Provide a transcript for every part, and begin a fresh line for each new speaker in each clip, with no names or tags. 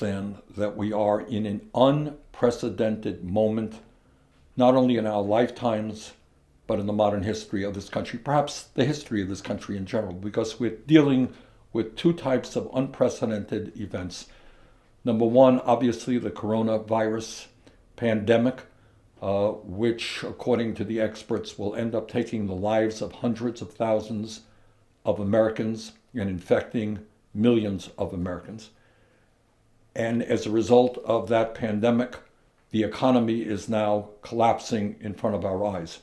understand that we are in an unprecedented moment, not only in our lifetimes, but in the modern history of this country, perhaps the history of this country in general, because we're dealing with two types of unprecedented events. Number one, obviously, the coronavirus pandemic, which, according to the experts, will end up taking the lives of hundreds of thousands of Americans and infecting millions of Americans. And as a result of that pandemic, the economy is now collapsing in front of our eyes.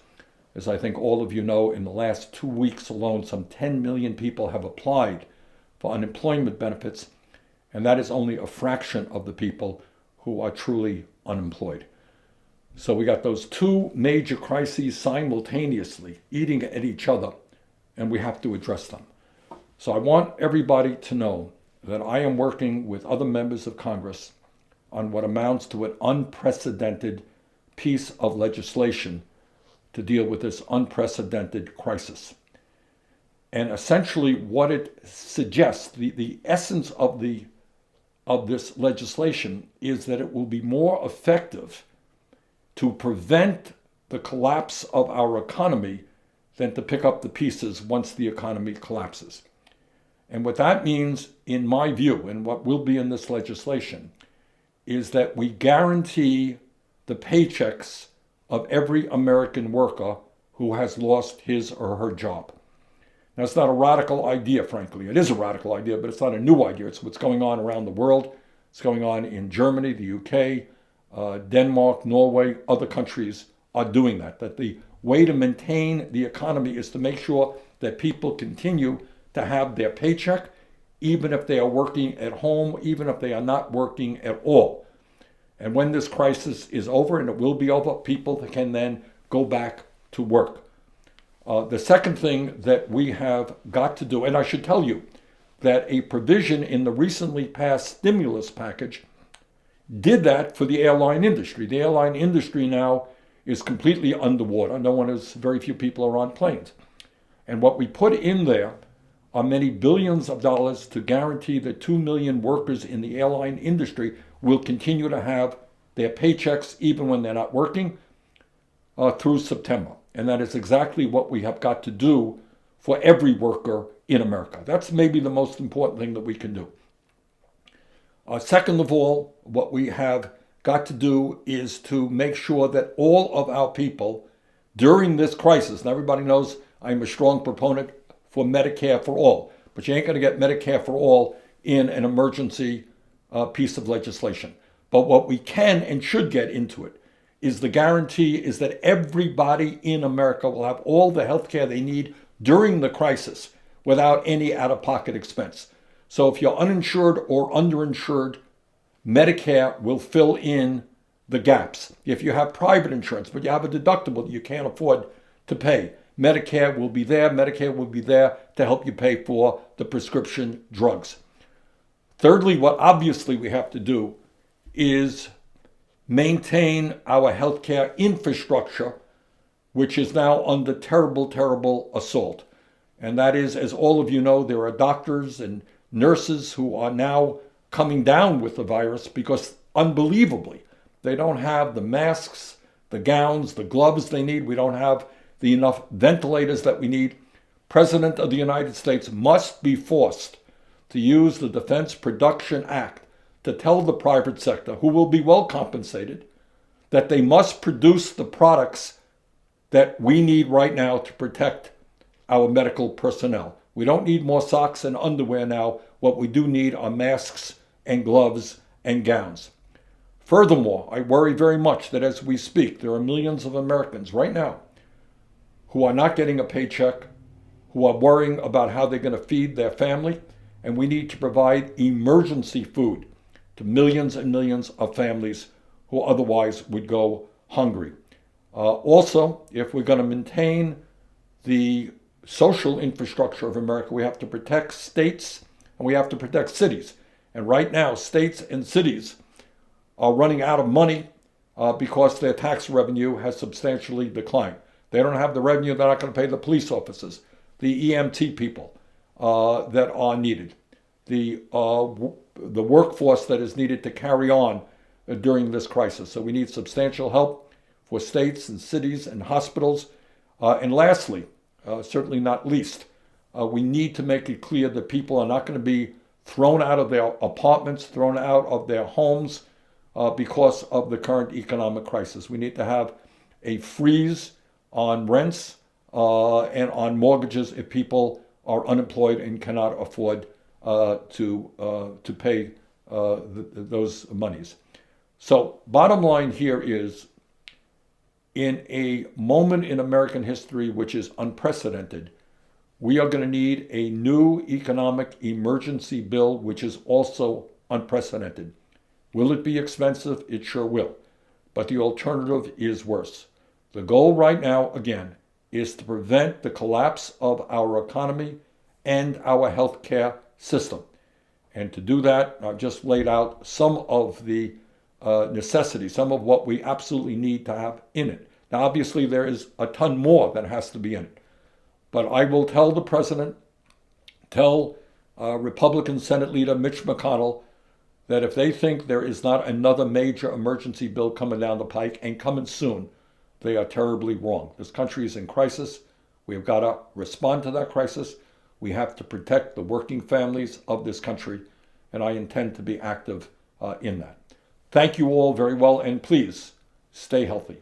As I think all of you know, in the last 2 weeks alone, some 10 million people have applied for unemployment benefits, and that is only a fraction of the people who are truly unemployed. So we got those two major crises simultaneously eating at each other, and we have to address them. So I want everybody to know that I am working with other members of Congress on what amounts to an unprecedented piece of legislation to deal with this unprecedented crisis. And essentially what it suggests, the essence of this legislation is that it will be more effective to prevent the collapse of our economy than to pick up the pieces once the economy collapses. And what that means, in my view, and what will be in this legislation, is that we guarantee the paychecks of every American worker who has lost his or her job. Now, it's not a radical idea, frankly. It is a radical idea, but it's not a new idea. It's what's going on around the world. It's going on in Germany, the UK, Denmark, Norway, other countries are doing that. That the way to maintain the economy is to make sure that people continue to have their paycheck, even if they are working at home, even if they are not working at all. And when this crisis is over, and it will be over, people can then go back to work. The second thing that we have got to do, and I should tell you that a provision in the recently passed stimulus package did that for the airline industry. The airline industry now is completely underwater. Very few people are on planes. And what we put in there are many billions of dollars to guarantee that 2 million workers in the airline industry will continue to have their paychecks even when they're not working through September. And that is exactly what we have got to do for every worker in America. That's maybe the most important thing that we can do. Second of all, what we have got to do is to make sure that all of our people during this crisis, and everybody knows I'm a strong proponent for Medicare for all, but you ain't going to get Medicare for all in an emergency piece of legislation. But what we can and should get into it is the guarantee is that everybody in America will have all the health care they need during the crisis without any out-of-pocket expense. So if you're uninsured or underinsured, Medicare will fill in the gaps. If you have private insurance, but you have a deductible that you can't afford to pay, Medicare will be there. Medicare will be there to help you pay for the prescription drugs. Thirdly, what obviously we have to do is maintain our healthcare infrastructure, which is now under terrible, terrible assault. And that is, as all of you know, there are doctors and nurses who are now coming down with the virus because, unbelievably, they don't have the masks, the gowns, the gloves they need. We don't have the enough ventilators that we need. President of the United States must be forced to use the Defense Production Act to tell the private sector, who will be well compensated, that they must produce the products that we need right now to protect our medical personnel. We don't need more socks and underwear now. What we do need are masks and gloves and gowns. Furthermore, I worry very much that as we speak, there are millions of Americans right now who are not getting a paycheck, who are worrying about how they're going to feed their family, and we need to provide emergency food to millions and millions of families who otherwise would go hungry. Also, if we're going to maintain the social infrastructure of America, we have to protect states and we have to protect cities. And right now, states and cities are running out of money because their tax revenue has substantially declined. They don't have the revenue. They're not going to pay the police officers, the EMT people that are needed, the the workforce that is needed to carry on during this crisis. So we need substantial help for states and cities and hospitals. And lastly, certainly not least, we need to make it clear that people are not going to be thrown out of their apartments, thrown out of their homes because of the current economic crisis. We need to have a freeze on rents and on mortgages if people are unemployed and cannot afford to pay those monies. So bottom line here is, in a moment in American history which is unprecedented, we are going to need a new economic emergency bill which is also unprecedented. Will it be expensive? It sure will. But the alternative is worse. The goal right now, again, is to prevent the collapse of our economy and our healthcare system. And to do that, I've just laid out some of the necessities, some of what we absolutely need to have in it. Now, obviously, there is a ton more that has to be in it. But I will tell the president, tell Republican Senate Leader Mitch McConnell, that if they think there is not another major emergency bill coming down the pike, and coming soon, they are terribly wrong. This country is in crisis. We have got to respond to that crisis. We have to protect the working families of this country, and I intend to be active in that. Thank you all very well, and please stay healthy.